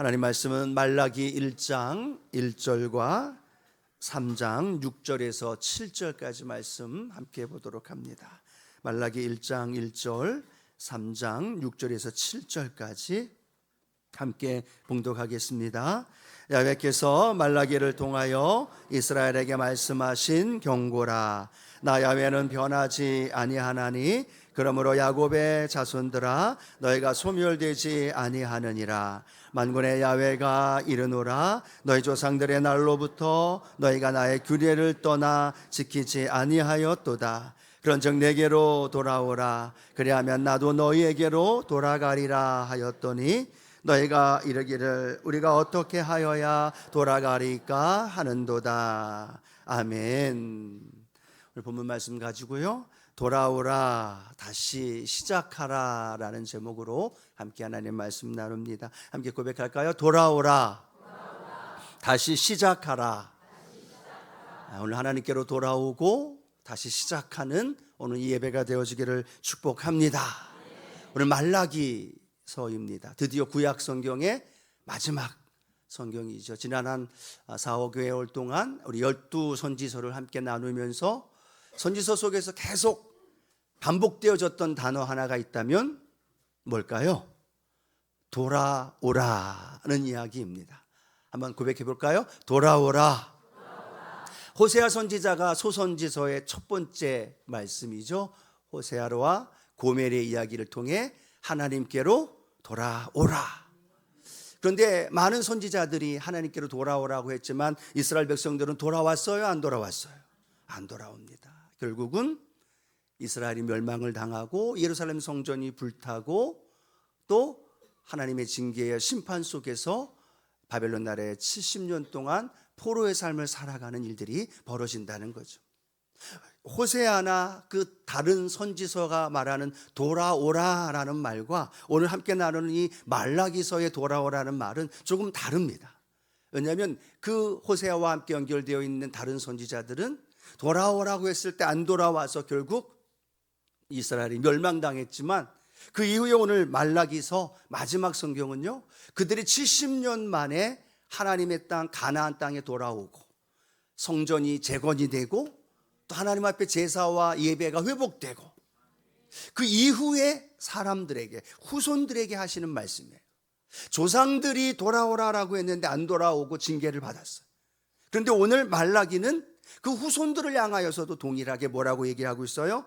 하나님 말씀은 말라기 1장 1절과 3장 6절에서 7절까지 말씀 함께 보도록 합니다. 말라기 1장 1절, 3장 6절에서 7절까지 함께 봉독하겠습니다. 야훼께서 말라기를 통하여 이스라엘에게 말씀하신 경고라. 나 야훼는 변하지 아니하나니 그러므로 야곱의 자손들아 너희가 소멸되지 아니하느니라. 만군의 야훼가 이르노라. 너희 조상들의 날로부터 너희가 나의 규례를 떠나 지키지 아니하였도다. 그런즉 내게로 돌아오라. 그리하면 나도 너희에게로 돌아가리라 하였더니 너희가 이르기를 우리가 어떻게 하여야 돌아가리까 하는도다. 아멘. 오늘 본문 말씀 가지고요, 돌아오라, 다시 시작하라 라는 제목으로 함께 하나님 말씀 나눕니다. 함께 고백할까요? 돌아오라, 다시 시작하라. 오늘 하나님께로 돌아오고 다시 시작하는 오늘 이 예배가 되어지기를 축복합니다. 오늘 말라기서입니다. 드디어 구약 성경의 마지막 성경이죠. 지난 한 4, 5개월 동안 우리 12선지서를 함께 나누면서 선지서 속에서 계속 반복되어졌던 단어 하나가 있다면 뭘까요? 돌아오라는 이야기입니다. 한번 고백해 볼까요? 돌아오라. 호세아 선지자가 소선지서의 첫 번째 말씀이죠. 호세아와 고멜의 이야기를 통해 하나님께로 돌아오라. 그런데 많은 선지자들이 하나님께로 돌아오라고 했지만 이스라엘 백성들은 돌아왔어요? 안 돌아왔어요? 안 돌아옵니다. 결국은 이스라엘이 멸망을 당하고 예루살렘 성전이 불타고 또 하나님의 징계의 심판 속에서 바벨론 나라에 70년 동안 포로의 삶을 살아가는 일들이 벌어진다는 거죠. 호세아나 그 다른 선지서가 말하는 돌아오라라는 말과 오늘 함께 나누는 이 말라기서의 돌아오라는 말은 조금 다릅니다. 왜냐하면 그 호세아와 함께 연결되어 있는 다른 선지자들은 돌아오라고 했을 때 안 돌아와서 결국 이스라엘이 멸망당했지만 그 이후에 오늘 말라기서 마지막 성경은요, 그들이 70년 만에 하나님의 땅 가나안 땅에 돌아오고 성전이 재건이 되고 또 하나님 앞에 제사와 예배가 회복되고 그 이후에 사람들에게, 후손들에게 하시는 말씀이에요. 조상들이 돌아오라라고 했는데 안 돌아오고 징계를 받았어요. 그런데 오늘 말라기는 그 후손들을 향하여서도 동일하게 뭐라고 얘기하고 있어요?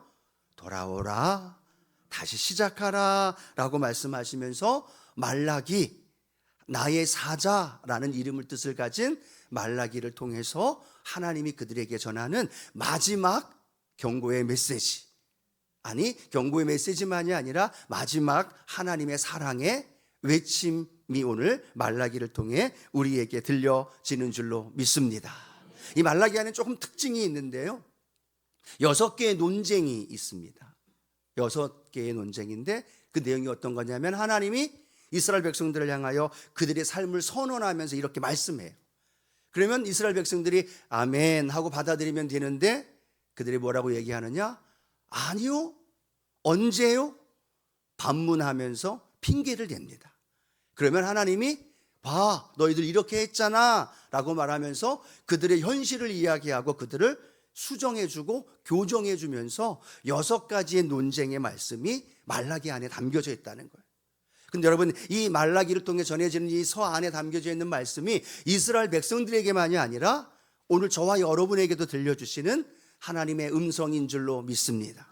돌아오라, 다시 시작하라 라고 말씀하시면서 말라기, 나의 사자라는 이름을 뜻을 가진 말라기를 통해서 하나님이 그들에게 전하는 마지막 경고의 메시지, 아니 경고의 메시지만이 아니라 마지막 하나님의 사랑의 외침이 오늘 말라기를 통해 우리에게 들려지는 줄로 믿습니다. 이 말라기 안에 조금 특징이 있는데요, 6개의 논쟁이 있습니다. 6개의 논쟁인데 그 내용이 어떤 거냐면 하나님이 이스라엘 백성들을 향하여 그들의 삶을 선언하면서 이렇게 말씀해요. 그러면 이스라엘 백성들이 아멘 하고 받아들이면 되는데 그들이 뭐라고 얘기하느냐? 아니요, 언제요? 반문하면서 핑계를 댑니다. 그러면 하나님이 봐, 너희들 이렇게 했잖아 라고 말하면서 그들의 현실을 이야기하고 그들을 수정해주고 교정해주면서 6가지의 논쟁의 말씀이 말라기 안에 담겨져 있다는 거예요. 근데 여러분, 이 말라기를 통해 전해지는 이 서 안에 담겨져 있는 말씀이 이스라엘 백성들에게만이 아니라 오늘 저와 여러분에게도 들려주시는 하나님의 음성인 줄로 믿습니다.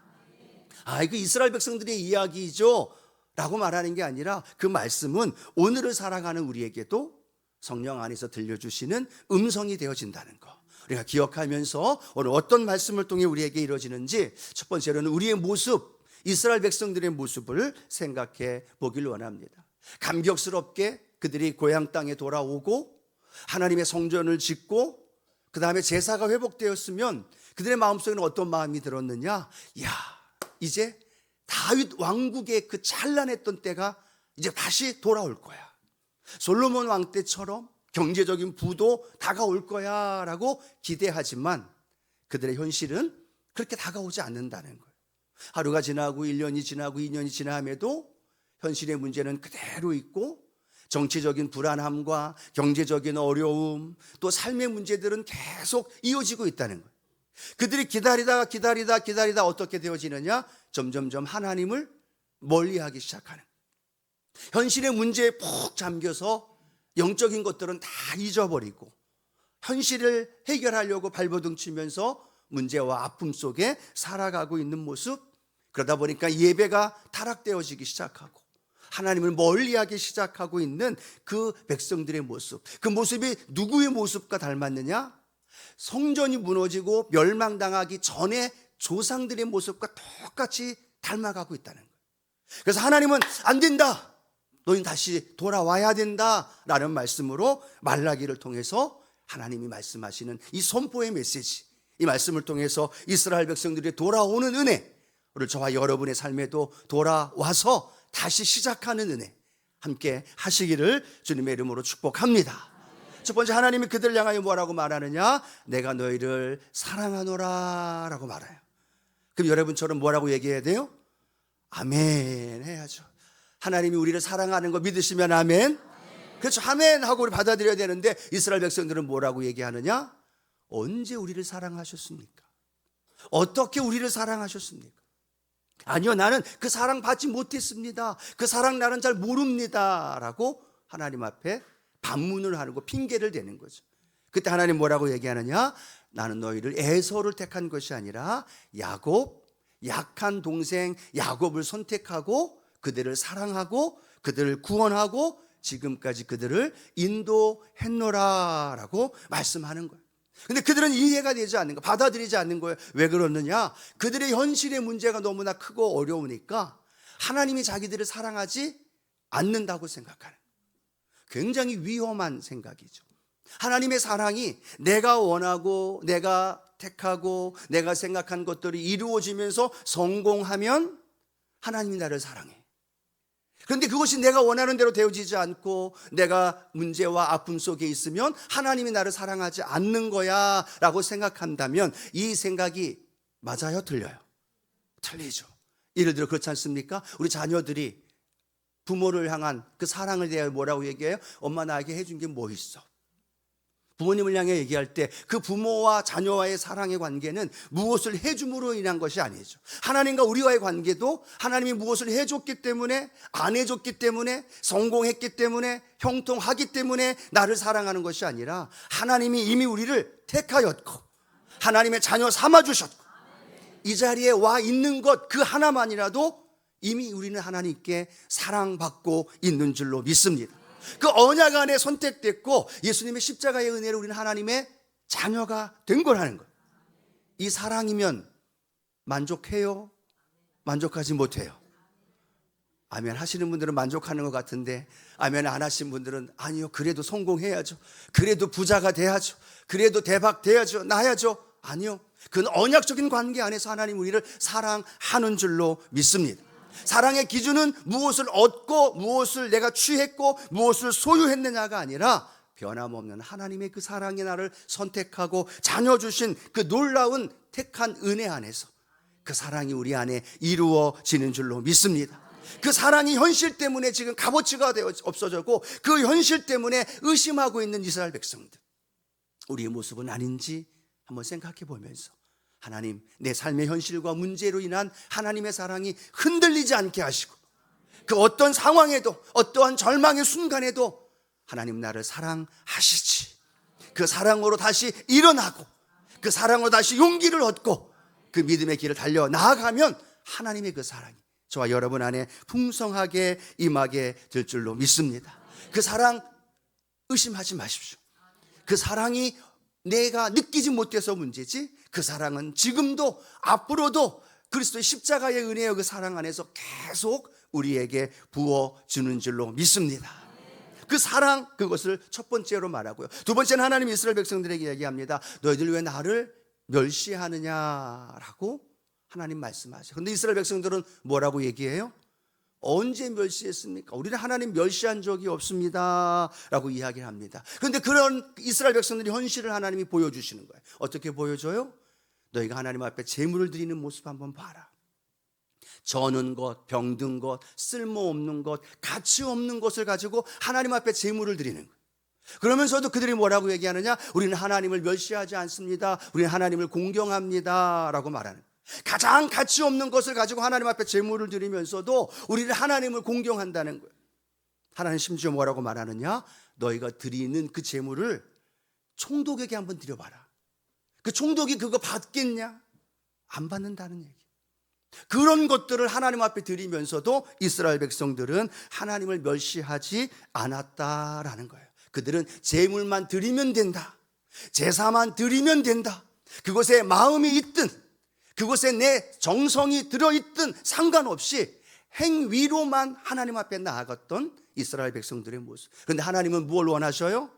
이거 이스라엘 백성들의 이야기죠 라고 말하는 게 아니라 그 말씀은 오늘을 살아가는 우리에게도 성령 안에서 들려주시는 음성이 되어진다는 거, 우리가 기억하면서 오늘 어떤 말씀을 통해 우리에게 이루어지는지 첫 번째로는 우리의 모습, 이스라엘 백성들의 모습을 생각해 보길 원합니다. 감격스럽게 그들이 고향 땅에 돌아오고 하나님의 성전을 짓고 그 다음에 제사가 회복되었으면 그들의 마음속에는 어떤 마음이 들었느냐? 이제 다윗 왕국의 그 찬란했던 때가 이제 다시 돌아올 거야. 솔로몬 왕 때처럼 경제적인 부도 다가올 거야 라고 기대하지만 그들의 현실은 그렇게 다가오지 않는다는 거예요. 하루가 지나고 1년이 지나고 2년이 지나함에도 현실의 문제는 그대로 있고 정치적인 불안함과 경제적인 어려움, 또 삶의 문제들은 계속 이어지고 있다는 거예요. 그들이 기다리다 어떻게 되어지느냐? 점점점 하나님을 멀리하기 시작하는 거예요. 현실의 문제에 푹 잠겨서 영적인 것들은 다 잊어버리고 현실을 해결하려고 발버둥 치면서 문제와 아픔 속에 살아가고 있는 모습, 그러다 보니까 예배가 타락되어지기 시작하고 하나님을 멀리하기 시작하고 있는 그 백성들의 모습, 그 모습이 누구의 모습과 닮았느냐? 성전이 무너지고 멸망당하기 전에 조상들의 모습과 똑같이 닮아가고 있다는 거예요. 그래서 하나님은 안 된다, 너희는 다시 돌아와야 된다라는 말씀으로 말라기를 통해서 하나님이 말씀하시는 이 선포의 메시지, 이 말씀을 통해서 이스라엘 백성들이 돌아오는 은혜, 오늘 저와 여러분의 삶에도 돌아와서 다시 시작하는 은혜 함께 하시기를 주님의 이름으로 축복합니다. 첫 번째, 하나님이 그들을 향하여 뭐라고 말하느냐? 내가 너희를 사랑하노라 라고 말해요. 그럼 여러분처럼 뭐라고 얘기해야 돼요? 아멘 해야죠. 하나님이 우리를 사랑하는 거 믿으시면 아멘. 그렇죠, 아멘 하고 우리 받아들여야 되는데 이스라엘 백성들은 뭐라고 얘기하느냐? 언제 우리를 사랑하셨습니까? 어떻게 우리를 사랑하셨습니까? 아니요, 나는 그 사랑 받지 못했습니다. 그 사랑 나는 잘 모릅니다 라고 하나님 앞에 반문을 하고 핑계를 대는 거죠. 그때 하나님 뭐라고 얘기하느냐? 나는 너희를 에서를 택한 것이 아니라 야곱, 약한 동생 야곱을 선택하고 그들을 사랑하고 그들을 구원하고 지금까지 그들을 인도했노라 라고 말씀하는 거예요. 근데 그들은 이해가 되지 않는 거예요. 받아들이지 않는 거예요. 왜 그러느냐? 그들의 현실의 문제가 너무나 크고 어려우니까 하나님이 자기들을 사랑하지 않는다고 생각하는 거예요. 굉장히 위험한 생각이죠. 하나님의 사랑이 내가 원하고 내가 택하고 내가 생각한 것들이 이루어지면서 성공하면 하나님이 나를 사랑해. 그런데 그것이 내가 원하는 대로 되어지지 않고 내가 문제와 아픔 속에 있으면 하나님이 나를 사랑하지 않는 거야 라고 생각한다면 이 생각이 맞아요? 틀려요? 틀리죠. 예를 들어 그렇지 않습니까? 우리 자녀들이 부모를 향한 그 사랑을 대하여 뭐라고 얘기해요? 엄마 나에게 해준 게 뭐 있어? 부모님을 향해 얘기할 때 그 부모와 자녀와의 사랑의 관계는 무엇을 해줌으로 인한 것이 아니죠. 하나님과 우리와의 관계도 하나님이 무엇을 해줬기 때문에, 안 해줬기 때문에, 성공했기 때문에, 형통하기 때문에 나를 사랑하는 것이 아니라 하나님이 이미 우리를 택하였고 하나님의 자녀 삼아주셨고 이 자리에 와 있는 것 그 하나만이라도 이미 우리는 하나님께 사랑받고 있는 줄로 믿습니다. 그 언약 안에 선택됐고 예수님의 십자가의 은혜로 우리는 하나님의 자녀가 된 거라는 거예요. 이 사랑이면 만족해요? 만족하지 못해요? 아멘 하시는 분들은 만족하는 것 같은데 아멘 안 하신 분들은 아니요, 그래도 성공해야죠, 그래도 부자가 돼야죠, 그래도 대박 돼야죠, 나야죠. 아니요, 그건 언약적인 관계 안에서 하나님 우리를 사랑하는 줄로 믿습니다. 사랑의 기준은 무엇을 얻고 무엇을 내가 취했고 무엇을 소유했느냐가 아니라 변함없는 하나님의 그 사랑이 나를 선택하고 자녀 주신 그 놀라운 택한 은혜 안에서 그 사랑이 우리 안에 이루어지는 줄로 믿습니다. 그 사랑이 현실 때문에 지금 값어치가 없어졌고 그 현실 때문에 의심하고 있는 이스라엘 백성들, 우리의 모습은 아닌지 한번 생각해 보면서 하나님, 내 삶의 현실과 문제로 인한 하나님의 사랑이 흔들리지 않게 하시고 그 어떤 상황에도 어떠한 절망의 순간에도 하나님 나를 사랑하시지, 그 사랑으로 다시 일어나고 그 사랑으로 다시 용기를 얻고 그 믿음의 길을 달려 나아가면 하나님의 그 사랑이 저와 여러분 안에 풍성하게 임하게 될 줄로 믿습니다. 그 사랑 의심하지 마십시오. 그 사랑이 내가 느끼지 못해서 문제지 그 사랑은 지금도 앞으로도 그리스도의 십자가의 은혜의 그 사랑 안에서 계속 우리에게 부어주는 줄로 믿습니다. 그 사랑, 그것을 첫 번째로 말하고요. 두 번째는 하나님 이스라엘 백성들에게 얘기합니다. 너희들 왜 나를 멸시하느냐라고 하나님 말씀하세요. 그런데 이스라엘 백성들은 뭐라고 얘기해요? 언제 멸시했습니까? 우리는 하나님 멸시한 적이 없습니다 라고 이야기를 합니다. 그런데 그런 이스라엘 백성들이 현실을 하나님이 보여주시는 거예요. 어떻게 보여줘요? 너희가 하나님 앞에 제물을 드리는 모습 한번 봐라. 저는 것, 병든 것, 쓸모없는 것, 가치 없는 것을 가지고 하나님 앞에 제물을 드리는 거예요. 그러면서도 그들이 뭐라고 얘기하느냐? 우리는 하나님을 멸시하지 않습니다. 우리는 하나님을 공경합니다 라고 말하는 거예요. 가장 가치 없는 것을 가지고 하나님 앞에 제물을 드리면서도 우리는 하나님을 공경한다는 거예요. 하나님 심지어 뭐라고 말하느냐? 너희가 드리는 그 제물을 총독에게 한번 드려봐라. 그 총독이 그거 받겠냐? 안 받는다는 얘기. 그런 것들을 하나님 앞에 드리면서도 이스라엘 백성들은 하나님을 멸시하지 않았다라는 거예요. 그들은 제물만 드리면 된다. 제사만 드리면 된다. 그곳에 마음이 있든 그곳에 내 정성이 들어있든 상관없이 행위로만 하나님 앞에 나아갔던 이스라엘 백성들의 모습. 그런데 하나님은 뭘 원하셔요?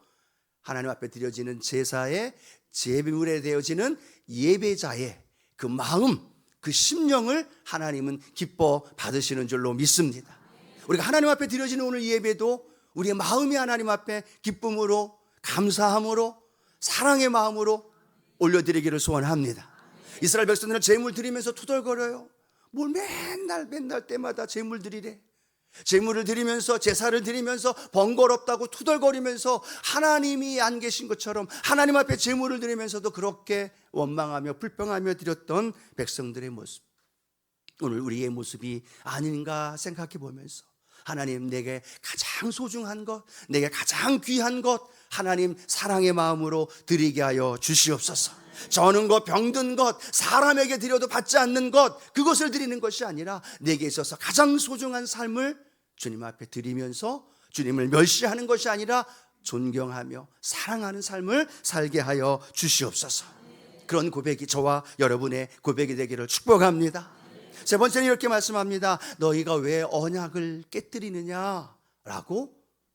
하나님 앞에 드려지는 제사의 제물에 되어지는 예배자의 그 마음, 그 심령을 하나님은 기뻐 받으시는 줄로 믿습니다. 우리가 하나님 앞에 드려지는 오늘 예배도 우리의 마음이 하나님 앞에 기쁨으로, 감사함으로, 사랑의 마음으로 올려드리기를 소원합니다. 이스라엘 백성들은 제물 드리면서 투덜거려요. 뭘 맨날 때마다 제물 드리래. 제물을 드리면서, 제사를 드리면서 번거롭다고 투덜거리면서 하나님이 안 계신 것처럼 하나님 앞에 제물을 드리면서도 그렇게 원망하며 불평하며 드렸던 백성들의 모습, 오늘 우리의 모습이 아닌가 생각해 보면서 하나님, 내게 가장 소중한 것, 내게 가장 귀한 것, 하나님 사랑의 마음으로 드리게 하여 주시옵소서. 저는 것, 병든 것, 사람에게 드려도 받지 않는 것, 그것을 드리는 것이 아니라 내게 있어서 가장 소중한 삶을 주님 앞에 드리면서 주님을 멸시하는 것이 아니라 존경하며 사랑하는 삶을 살게 하여 주시옵소서. 그런 고백이 저와 여러분의 고백이 되기를 축복합니다. 세 번째는 이렇게 말씀합니다. 너희가 왜 언약을 깨뜨리느냐라고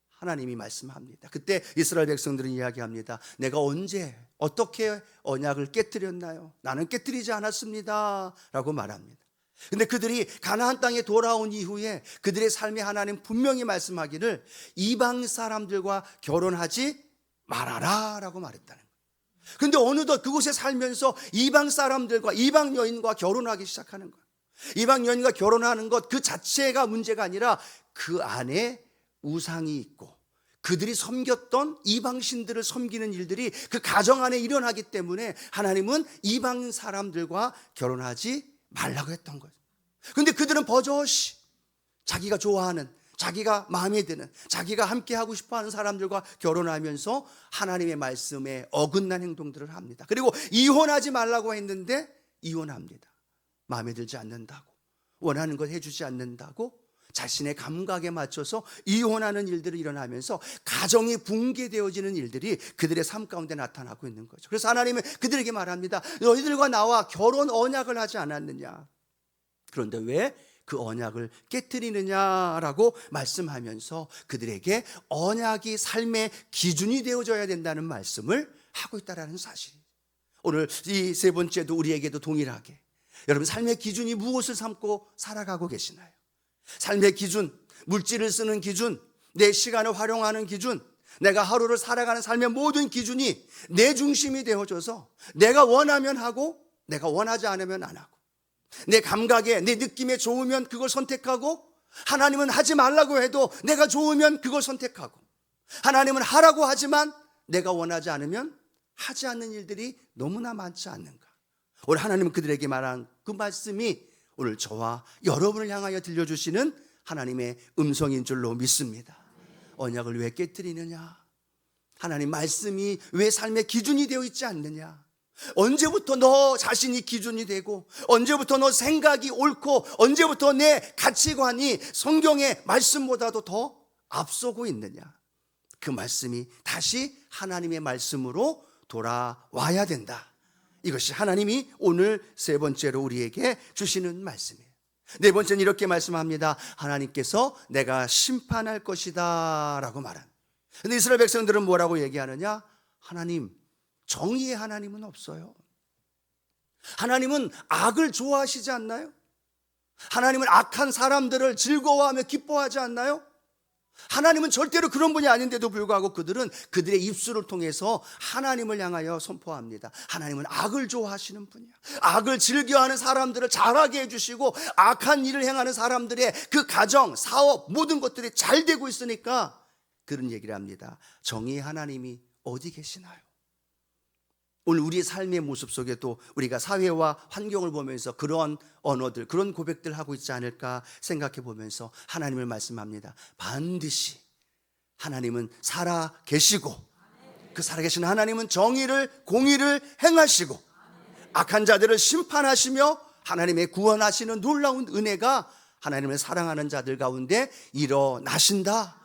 하나님이 말씀합니다. 그때 이스라엘 백성들은 이야기합니다. 내가 언제 어떻게 언약을 깨뜨렸나요? 나는 깨뜨리지 않았습니다 라고 말합니다. 근데 그들이 가나안 땅에 돌아온 이후에 그들의 삶에 하나님 분명히 말씀하기를 이방 사람들과 결혼하지 말아라 라고 말했다는 거예요. 근데 어느덧 그곳에 살면서 이방 사람들과 이방 여인과 결혼하기 시작하는 거예요. 이방 여인과 결혼하는 것 그 자체가 문제가 아니라 그 안에 우상이 있고 그들이 섬겼던 이방신들을 섬기는 일들이 그 가정 안에 일어나기 때문에 하나님은 이방 사람들과 결혼하지 말라고 했던 거죠. 그런데 그들은 버젓이 자기가 좋아하는, 자기가 마음에 드는, 자기가 함께 하고 싶어하는 사람들과 결혼하면서 하나님의 말씀에 어긋난 행동들을 합니다. 그리고 이혼하지 말라고 했는데 이혼합니다. 마음에 들지 않는다고, 원하는 것 해주지 않는다고 자신의 감각에 맞춰서 이혼하는 일들이 일어나면서 가정이 붕괴되어지는 일들이 그들의 삶 가운데 나타나고 있는 거죠. 그래서 하나님은 그들에게 말합니다. 너희들과 나와 결혼 언약을 하지 않았느냐? 그런데 왜 그 언약을 깨뜨리느냐라고 말씀하면서 그들에게 언약이 삶의 기준이 되어져야 된다는 말씀을 하고 있다는 사실. 오늘 이 세 번째도 우리에게도 동일하게 여러분 삶의 기준이 무엇을 삼고 살아가고 계시나요? 삶의 기준, 물질을 쓰는 기준, 내 시간을 활용하는 기준, 내가 하루를 살아가는 삶의 모든 기준이 내 중심이 되어져서 내가 원하면 하고 내가 원하지 않으면 안 하고 내 감각에 내 느낌에 좋으면 그걸 선택하고 하나님은 하지 말라고 해도 내가 좋으면 그걸 선택하고 하나님은 하라고 하지만 내가 원하지 않으면 하지 않는 일들이 너무나 많지 않는가? 오늘 하나님은 그들에게 말한 그 말씀이 오늘 저와 여러분을 향하여 들려주시는 하나님의 음성인 줄로 믿습니다. 언약을 왜 깨뜨리느냐? 하나님 말씀이 왜 삶의 기준이 되어 있지 않느냐? 언제부터 너 자신이 기준이 되고 언제부터 너 생각이 옳고 언제부터 내 가치관이 성경의 말씀보다도 더 앞서고 있느냐? 그 말씀이 다시 하나님의 말씀으로 돌아와야 된다. 이것이 하나님이 오늘 세 번째로 우리에게 주시는 말씀이에요. 네 번째는 이렇게 말씀합니다. 하나님께서 내가 심판할 것이다 라고 말한. 근데 이스라엘 백성들은 뭐라고 얘기하느냐? 하나님, 정의의 하나님은 없어요. 하나님은 악을 좋아하시지 않나요? 하나님은 악한 사람들을 즐거워하며 기뻐하지 않나요? 하나님은 절대로 그런 분이 아닌데도 불구하고 그들은 그들의 입술을 통해서 하나님을 향하여 선포합니다. 하나님은 악을 좋아하시는 분이야. 악을 즐겨하는 사람들을 잘하게 해주시고 악한 일을 행하는 사람들의 그 가정, 사업, 모든 것들이 잘 되고 있으니까 그런 얘기를 합니다. 정의의 하나님이 어디 계시나요? 오늘 우리의 삶의 모습 속에도 우리가 사회와 환경을 보면서 그런 언어들, 그런 고백들 하고 있지 않을까 생각해 보면서 하나님을 말씀합니다. 반드시 하나님은 살아 계시고 그 살아계신 하나님은 정의를, 공의를 행하시고 악한 자들을 심판하시며 하나님의 구원하시는 놀라운 은혜가 하나님을 사랑하는 자들 가운데 일어나신다.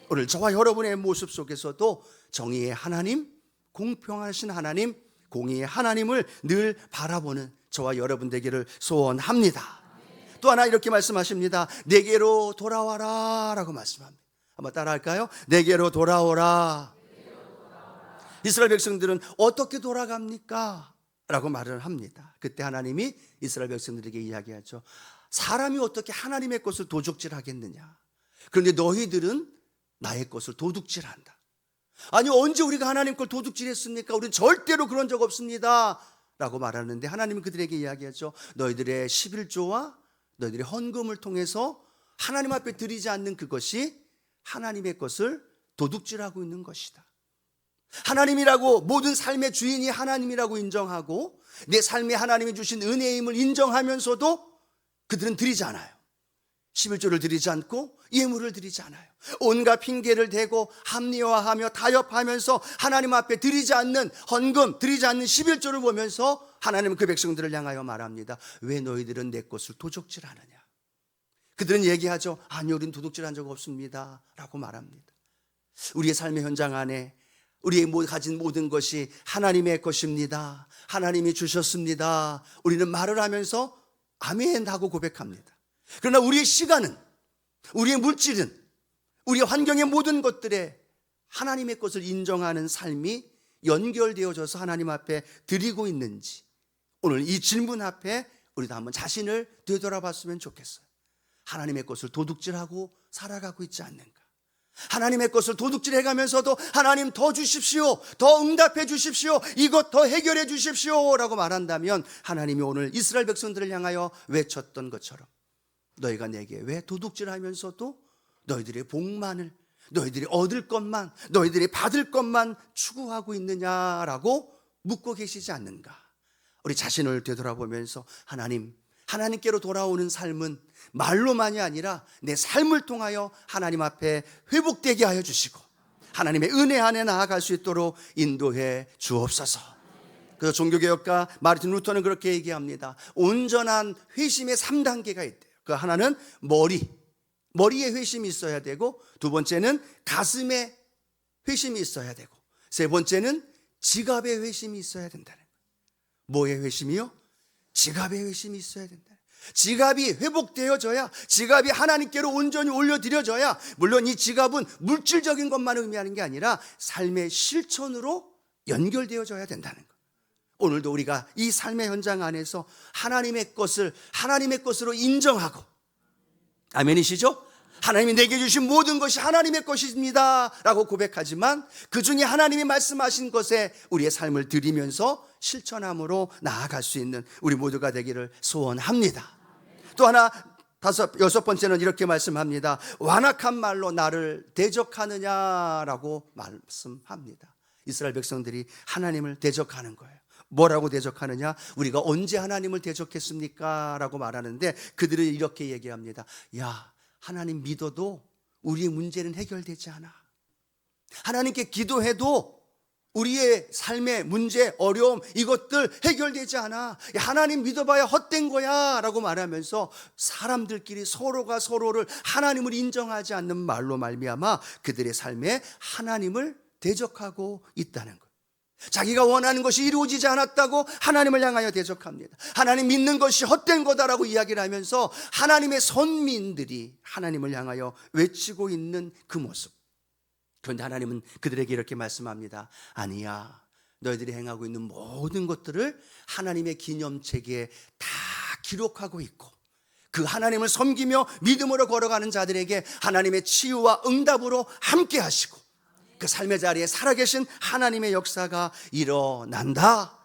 오늘 저와 여러분의 모습 속에서도 정의의 하나님, 공평하신 하나님, 공의의 하나님을 늘 바라보는 저와 여러분 되기를 소원합니다. 또 하나 이렇게 말씀하십니다. 내게로 돌아와라 라고 말씀합니다. 한번 따라할까요? 내게로 돌아오라. 이스라엘 백성들은 어떻게 돌아갑니까? 라고 말을 합니다. 그때 하나님이 이스라엘 백성들에게 이야기하죠. 사람이 어떻게 하나님의 것을 도둑질하겠느냐? 그런데 너희들은 나의 것을 도둑질한다. 아니 언제 우리가 하나님 걸 도둑질했습니까? 우리는 절대로 그런 적 없습니다 라고 말하는데 하나님은 그들에게 이야기하죠. 너희들의 11조와 너희들의 헌금을 통해서 하나님 앞에 드리지 않는 그것이 하나님의 것을 도둑질하고 있는 것이다. 하나님이라고, 모든 삶의 주인이 하나님이라고 인정하고 내 삶에 하나님이 주신 은혜임을 인정하면서도 그들은 드리지 않아요. 11조를 드리지 않고 예물을 드리지 않아요. 온갖 핑계를 대고 합리화하며 타협하면서 하나님 앞에 드리지 않는 헌금, 드리지 않는 11조를 보면서 하나님은 그 백성들을 향하여 말합니다. 왜 너희들은 내 것을 도둑질하느냐? 그들은 얘기하죠. 아니 우리는 도둑질한 적 없습니다 라고 말합니다. 우리의 삶의 현장 안에 우리의 가진 모든 것이 하나님의 것입니다. 하나님이 주셨습니다. 우리는 말을 하면서 아멘 하고 고백합니다. 그러나 우리의 시간은, 우리의 물질은, 우리의 환경의 모든 것들에 하나님의 것을 인정하는 삶이 연결되어져서 하나님 앞에 드리고 있는지 오늘 이 질문 앞에 우리도 한번 자신을 되돌아봤으면 좋겠어요. 하나님의 것을 도둑질하고 살아가고 있지 않는가? 하나님의 것을 도둑질해가면서도 하나님 더 주십시오, 더 응답해 주십시오, 이것 더 해결해 주십시오 라고 말한다면 하나님이 오늘 이스라엘 백성들을 향하여 외쳤던 것처럼 너희가 내게 왜 도둑질하면서도 너희들의 복만을, 너희들이 얻을 것만, 너희들이 받을 것만 추구하고 있느냐라고 묻고 계시지 않는가? 우리 자신을 되돌아보면서 하나님께로 돌아오는 삶은 말로만이 아니라 내 삶을 통하여 하나님 앞에 회복되게 하여 주시고 하나님의 은혜 안에 나아갈 수 있도록 인도해 주옵소서. 그래서 종교개혁가 마르틴 루터는 그렇게 얘기합니다. 온전한 회심의 3단계가 있대요. 그 하나는 머리에 회심이 있어야 되고, 두 번째는 가슴에 회심이 있어야 되고, 세 번째는 지갑에 회심이 있어야 된다는 거예요. 뭐의 회심이요? 지갑의 회심이 있어야 된다. 지갑이 회복되어져야, 지갑이 하나님께로 온전히 올려드려져야, 물론 이 지갑은 물질적인 것만 의미하는 게 아니라 삶의 실천으로 연결되어져야 된다는 거예요. 오늘도 우리가 이 삶의 현장 안에서 하나님의 것을 하나님의 것으로 인정하고, 아멘이시죠? 하나님이 내게 주신 모든 것이 하나님의 것입니다 라고 고백하지만 그 중에 하나님이 말씀하신 것에 우리의 삶을 드리면서 실천함으로 나아갈 수 있는 우리 모두가 되기를 소원합니다. 또 하나, 여섯 번째는 이렇게 말씀합니다. 완악한 말로 나를 대적하느냐라고 말씀합니다. 이스라엘 백성들이 하나님을 대적하는 거예요. 뭐라고 대적하느냐? 우리가 언제 하나님을 대적했습니까? 라고 말하는데 그들은 이렇게 얘기합니다. 야, 하나님 믿어도 우리의 문제는 해결되지 않아. 하나님께 기도해도 우리의 삶의 문제, 어려움, 이것들 해결되지 않아. 야, 하나님 믿어봐야 헛된 거야 라고 말하면서 사람들끼리 서로가 서로를 하나님을 인정하지 않는 말로 말미암아 그들의 삶에 하나님을 대적하고 있다는 거예요. 자기가 원하는 것이 이루어지지 않았다고 하나님을 향하여 대적합니다. 하나님 믿는 것이 헛된 거다라고 이야기를 하면서 하나님의 선민들이 하나님을 향하여 외치고 있는 그 모습. 그런데 하나님은 그들에게 이렇게 말씀합니다. 아니야, 너희들이 행하고 있는 모든 것들을 하나님의 기념책에 다 기록하고 있고 그 하나님을 섬기며 믿음으로 걸어가는 자들에게 하나님의 치유와 응답으로 함께 하시고 그 삶의 자리에 살아계신 하나님의 역사가 일어난다.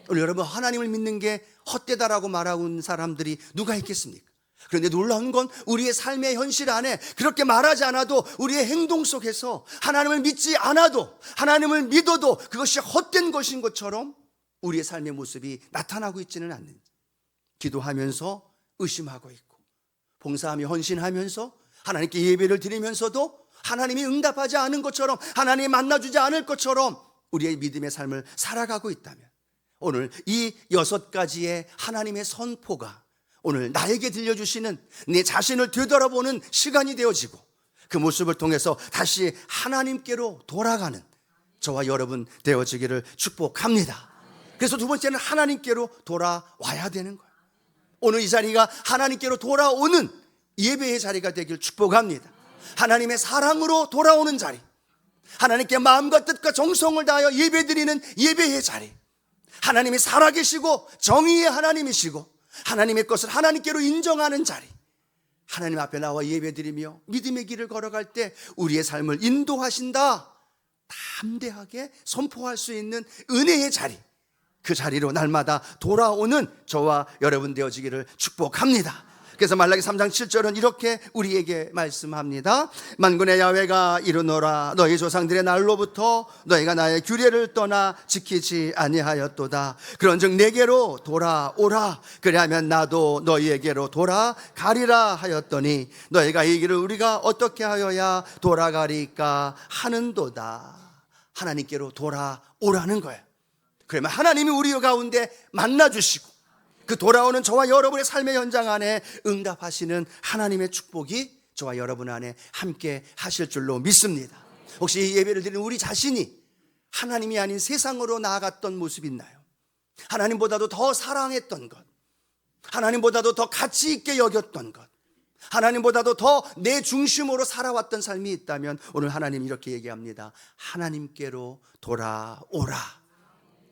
오늘 여러분, 하나님을 믿는 게 헛되다라고 말하고 있는 사람들이 누가 있겠습니까? 그런데 놀라운 건 우리의 삶의 현실 안에 그렇게 말하지 않아도 우리의 행동 속에서 하나님을 믿지 않아도, 하나님을 믿어도 그것이 헛된 것인 것처럼 우리의 삶의 모습이 나타나고 있지는 않는지, 기도하면서 의심하고 있고, 봉사하며 헌신하면서 하나님께 예배를 드리면서도 하나님이 응답하지 않은 것처럼, 하나님이 만나주지 않을 것처럼 우리의 믿음의 삶을 살아가고 있다면, 오늘 이 6가지의 하나님의 선포가 오늘 나에게 들려주시는 내 자신을 되돌아보는 시간이 되어지고, 그 모습을 통해서 다시 하나님께로 돌아가는 저와 여러분 되어지기를 축복합니다. 그래서 두 번째는 하나님께로 돌아와야 되는 거예요. 오늘 이 자리가 하나님께로 돌아오는 예배의 자리가 되길 축복합니다. 하나님의 사랑으로 돌아오는 자리, 하나님께 마음과 뜻과 정성을 다하여 예배드리는 예배의 자리, 하나님이 살아계시고 정의의 하나님이시고 하나님의 것을 하나님께로 인정하는 자리, 하나님 앞에 나와 예배드리며 믿음의 길을 걸어갈 때 우리의 삶을 인도하신다 담대하게 선포할 수 있는 은혜의 자리, 그 자리로 날마다 돌아오는 저와 여러분 되어지기를 축복합니다. 그래서 말라기 3장 7절은 이렇게 우리에게 말씀합니다. 만군의 야훼가 이르노라, 너희 조상들의 날로부터 너희가 나의 규례를 떠나 지키지 아니하였도다. 그런즉 내게로 돌아오라, 그리하면 나도 너희에게로 돌아가리라 하였더니 너희가 이 길을 우리가 어떻게 하여야 돌아가리까 하는도다. 하나님께로 돌아오라는 거예요. 그러면 하나님이 우리 가운데 만나주시고 그 돌아오는 저와 여러분의 삶의 현장 안에 응답하시는 하나님의 축복이 저와 여러분 안에 함께 하실 줄로 믿습니다. 혹시 이 예배를 드리는 우리 자신이 하나님이 아닌 세상으로 나아갔던 모습이 있나요? 하나님보다도 더 사랑했던 것, 하나님보다도 더 가치 있게 여겼던 것, 하나님보다도 더 내 중심으로 살아왔던 삶이 있다면 오늘 하나님 이렇게 얘기합니다. 하나님께로 돌아오라.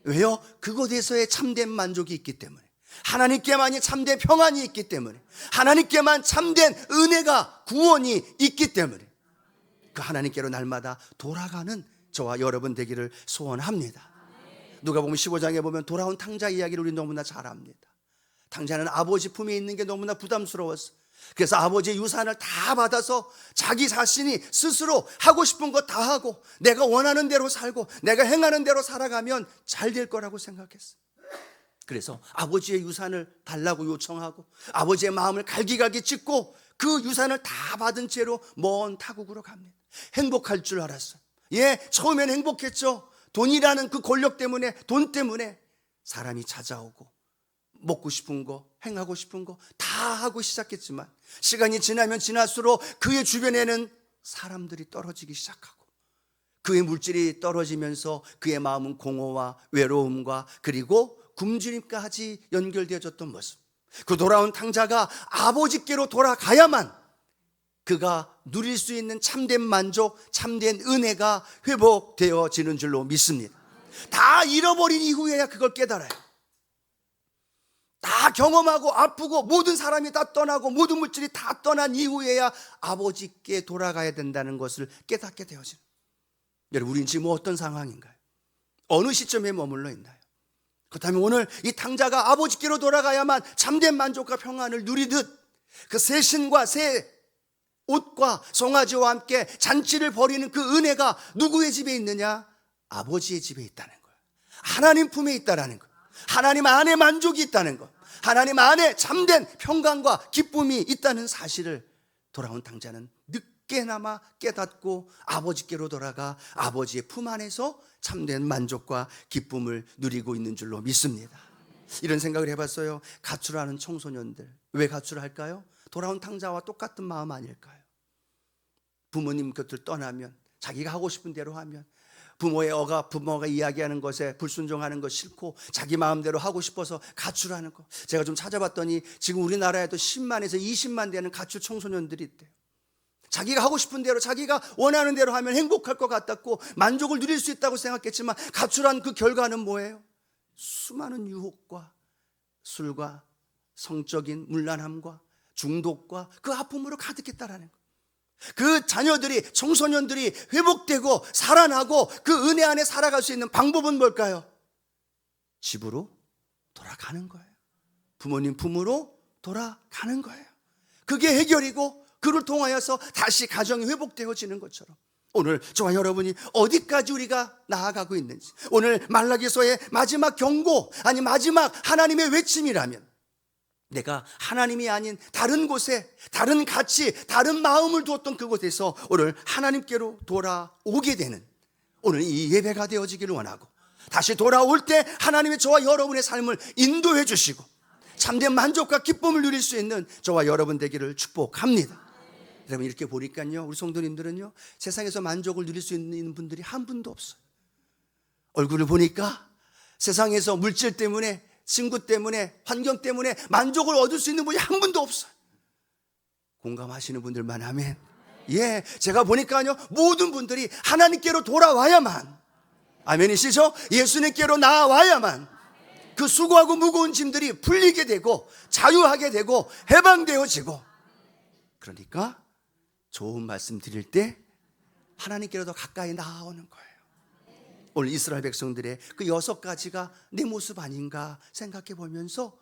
왜요? 그곳에서의 참된 만족이 있기 때문에, 하나님께만이 참된 평안이 있기 때문에, 하나님께만 참된 은혜가, 구원이 있기 때문에 그 하나님께로 날마다 돌아가는 저와 여러분 되기를 소원합니다. 누가복음 15장에 보면 돌아온 탕자 이야기를 우리 너무나 잘 압니다. 탕자는 아버지 품에 있는 게 너무나 부담스러웠어. 그래서 아버지의 유산을 다 받아서 자기 자신이 스스로 하고 싶은 거 다 하고 내가 원하는 대로 살고 내가 행하는 대로 살아가면 잘 될 거라고 생각했어. 그래서 아버지의 유산을 달라고 요청하고 아버지의 마음을 갈기갈기 찢고 그 유산을 다 받은 채로 먼 타국으로 갑니다. 행복할 줄 알았어요. 예, 처음엔 행복했죠. 돈이라는 그 권력 때문에, 돈 때문에 사람이 찾아오고 먹고 싶은 거, 행하고 싶은 거 다 하고 시작했지만 시간이 지나면 지날수록 그의 주변에는 사람들이 떨어지기 시작하고 그의 물질이 떨어지면서 그의 마음은 공허와 외로움과 그리고 굶주림까지 연결되어졌던 모습. 그 돌아온 탕자가 아버지께로 돌아가야만 그가 누릴 수 있는 참된 만족, 참된 은혜가 회복되어지는 줄로 믿습니다. 다 잃어버린 이후에야 그걸 깨달아요. 다 경험하고 아프고 모든 사람이 다 떠나고 모든 물질이 다 떠난 이후에야 아버지께 돌아가야 된다는 것을 깨닫게 되어지는. 여러분, 우린 지금 어떤 상황인가요? 어느 시점에 머물러 있나요? 그렇다면 오늘 이 탕자가 아버지께로 돌아가야만 참된 만족과 평안을 누리듯 그 새 신과 새 옷과 송아지와 함께 잔치를 벌이는 그 은혜가 누구의 집에 있느냐? 아버지의 집에 있다는 거예요. 하나님 품에 있다는 거예요. 하나님 안에 만족이 있다는 것, 하나님 안에 참된 평강과 기쁨이 있다는 사실을 돌아온 탕자는 늦게나마 깨닫고 아버지께로 돌아가 아버지의 품 안에서 참된 만족과 기쁨을 누리고 있는 줄로 믿습니다. 이런 생각을 해봤어요. 가출하는 청소년들 왜 가출할까요? 돌아온 탕자와 똑같은 마음 아닐까요? 부모님 곁을 떠나면, 자기가 하고 싶은 대로 하면, 부모가 이야기하는 것에 불순종하는 것 싫고 자기 마음대로 하고 싶어서 가출하는 것. 제가 좀 찾아봤더니 지금 우리나라에도 10만에서 20만 되는 가출 청소년들이 있대요. 자기가 하고 싶은 대로, 자기가 원하는 대로 하면 행복할 것 같았고 만족을 누릴 수 있다고 생각했지만 가출한 그 결과는 뭐예요? 수많은 유혹과 술과 성적인 문란함과 중독과 그 아픔으로 가득했다라는 것. 그 자녀들이, 청소년들이 회복되고 살아나고 그 은혜 안에 살아갈 수 있는 방법은 뭘까요? 집으로 돌아가는 거예요. 부모님 품으로 돌아가는 거예요. 그게 해결이고, 그를 통하여서 다시 가정이 회복되어지는 것처럼 오늘 저와 여러분이 어디까지 우리가 나아가고 있는지, 오늘 말라기서의 마지막 경고, 아니 마지막 하나님의 외침이라면, 내가 하나님이 아닌 다른 곳에, 다른 가치, 다른 마음을 두었던 그곳에서 오늘 하나님께로 돌아오게 되는 오늘 이 예배가 되어지기를 원하고, 다시 돌아올 때 하나님의 저와 여러분의 삶을 인도해 주시고 참된 만족과 기쁨을 누릴 수 있는 저와 여러분 되기를 축복합니다. 여러분, 이렇게 보니까요, 우리 성도님들은요, 세상에서 만족을 누릴 수 있는 분들이 한 분도 없어요. 얼굴을 보니까 세상에서 물질 때문에, 친구 때문에, 환경 때문에 만족을 얻을 수 있는 분이 한 분도 없어요. 공감하시는 분들만 하면, 예, 제가 보니까요, 모든 분들이 하나님께로 돌아와야만, 아멘이시죠? 예수님께로 나아와야만 그 수고하고 무거운 짐들이 풀리게 되고 자유하게 되고 해방되어지고, 그러니까 좋은 말씀 드릴 때 하나님께로 더 가까이 나아오는 거예요. 오늘 이스라엘 백성들의 그 6가지가 내 모습 아닌가 생각해 보면서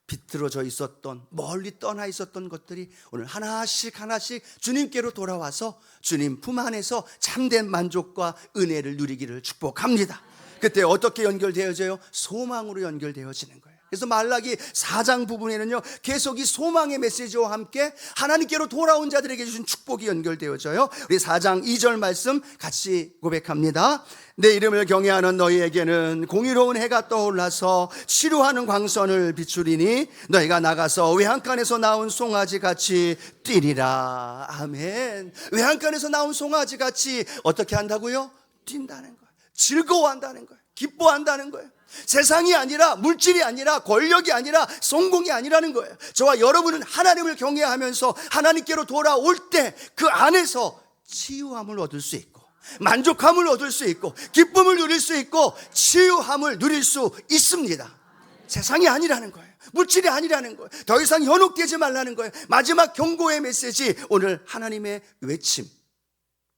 비틀어져 있었던, 멀리 떠나 있었던 것들이 오늘 하나씩 하나씩 주님께로 돌아와서 주님 품 안에서 참된 만족과 은혜를 누리기를 축복합니다. 그때 어떻게 연결되어져요? 소망으로 연결되어지는 거예요. 그래서 말라기 4장 부분에는요, 계속 이 소망의 메시지와 함께 하나님께로 돌아온 자들에게 주신 축복이 연결되어져요. 우리 4장 2절 말씀 같이 고백합니다. 내 이름을 경외하는 너희에게는 공의로운 해가 떠올라서 치료하는 광선을 비추리니 너희가 나가서 외양간에서 나온 송아지 같이 뛰리라. 아멘. 외양간에서 나온 송아지 같이 어떻게 한다고요? 뛴다는 거예요. 즐거워한다는 거예요. 기뻐한다는 거예요. 세상이 아니라, 물질이 아니라, 권력이 아니라, 성공이 아니라는 거예요. 저와 여러분은 하나님을 경외하면서 하나님께로 돌아올 때 그 안에서 치유함을 얻을 수 있고, 만족함을 얻을 수 있고, 기쁨을 누릴 수 있고, 치유함을 누릴 수 있습니다. 세상이 아니라는 거예요. 물질이 아니라는 거예요. 더 이상 현혹되지 말라는 거예요. 마지막 경고의 메시지, 오늘 하나님의 외침,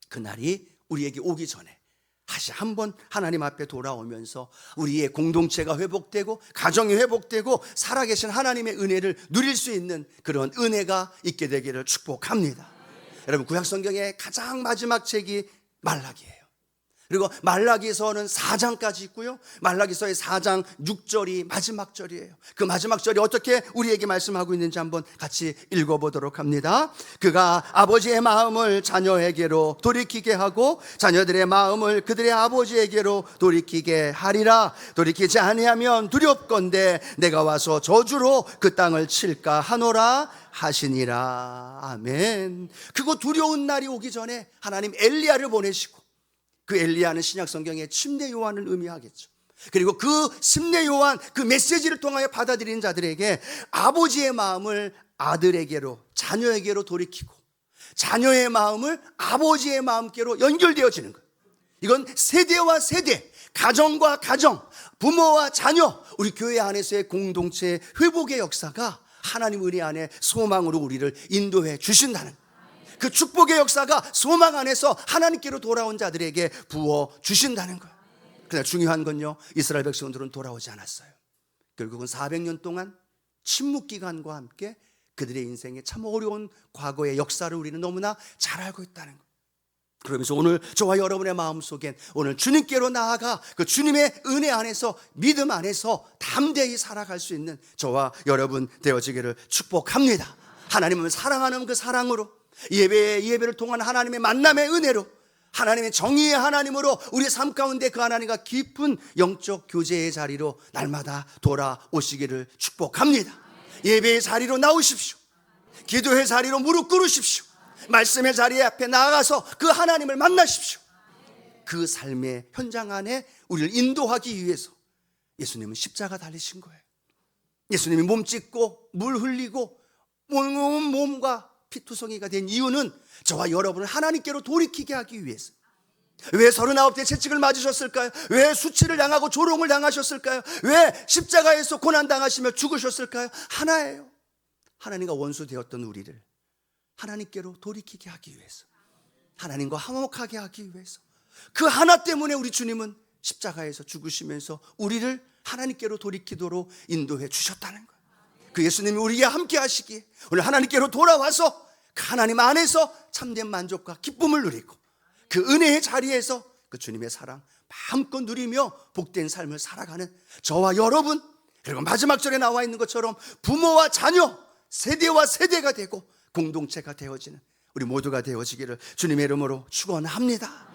그날이 우리에게 오기 전에 다시 한번 하나님 앞에 돌아오면서 우리의 공동체가 회복되고 가정이 회복되고 살아계신 하나님의 은혜를 누릴 수 있는 그런 은혜가 있게 되기를 축복합니다. 여러분, 구약성경의 가장 마지막 책이 말라기예요. 그리고 말라기서는 4장까지 있고요, 말라기서의 4장 6절이 마지막 절이에요. 그 마지막 절이 어떻게 우리에게 말씀하고 있는지 한번 같이 읽어보도록 합니다. 그가 아버지의 마음을 자녀에게로 돌이키게 하고 자녀들의 마음을 그들의 아버지에게로 돌이키게 하리라. 돌이키지 아니하면 두렵건대 내가 와서 저주로 그 땅을 칠까 하노라 하시니라. 아멘. 그거 두려운 날이 오기 전에 하나님 엘리야를 보내시고, 그 엘리야는 신약 성경의 침례 요한을 의미하겠죠. 그리고 그 침례 요한, 그 메시지를 통하여 받아들인 자들에게 아버지의 마음을 아들에게로, 자녀에게로 돌이키고 자녀의 마음을 아버지의 마음께로 연결되어지는 거예요. 이건 세대와 세대, 가정과 가정, 부모와 자녀, 우리 교회 안에서의 공동체의 회복의 역사가 하나님 은혜 안에 소망으로 우리를 인도해 주신다는 거예요. 그 축복의 역사가 소망 안에서 하나님께로 돌아온 자들에게 부어 주신다는 거예요. 그러나 중요한 건요, 이스라엘 백성들은 돌아오지 않았어요. 결국은 400년 동안 침묵 기간과 함께 그들의 인생에 참 어려운 과거의 역사를 우리는 너무나 잘 알고 있다는 거예요. 그러면서 오늘 저와 여러분의 마음속엔 오늘 주님께로 나아가 그 주님의 은혜 안에서, 믿음 안에서 담대히 살아갈 수 있는 저와 여러분 되어지기를 축복합니다. 하나님은 사랑하는 그 사랑으로, 예배를 통한 하나님의 만남의 은혜로, 하나님의 정의의 하나님으로 우리 삶 가운데 그 하나님과 깊은 영적 교제의 자리로 날마다 돌아오시기를 축복합니다. 예배의 자리로 나오십시오. 기도의 자리로 무릎 꿇으십시오. 말씀의 자리에 앞에 나아가서 그 하나님을 만나십시오. 그 삶의 현장 안에 우리를 인도하기 위해서 예수님은 십자가 달리신 거예요. 예수님이 몸 찢고 물 흘리고 온 몸과 피투성이가 된 이유는 저와 여러분을 하나님께로 돌이키게 하기 위해서. 왜 39대 채찍을 맞으셨을까요? 왜 수치를 당하고 조롱을 당하셨을까요? 왜 십자가에서 고난당하시며 죽으셨을까요? 하나예요. 하나님과 원수되었던 우리를 하나님께로 돌이키게 하기 위해서, 하나님과 화목하게 하기 위해서, 그 하나 때문에 우리 주님은 십자가에서 죽으시면서 우리를 하나님께로 돌이키도록 인도해 주셨다는 거예요. 그 예수님이 우리에 함께 하시기에 오늘 하나님께로 돌아와서 그 하나님 안에서 참된 만족과 기쁨을 누리고 그 은혜의 자리에서 그 주님의 사랑 마음껏 누리며 복된 삶을 살아가는 저와 여러분, 그리고 마지막 절에 나와 있는 것처럼 부모와 자녀, 세대와 세대가 되고 공동체가 되어지는 우리 모두가 되어지기를 주님의 이름으로 축원합니다.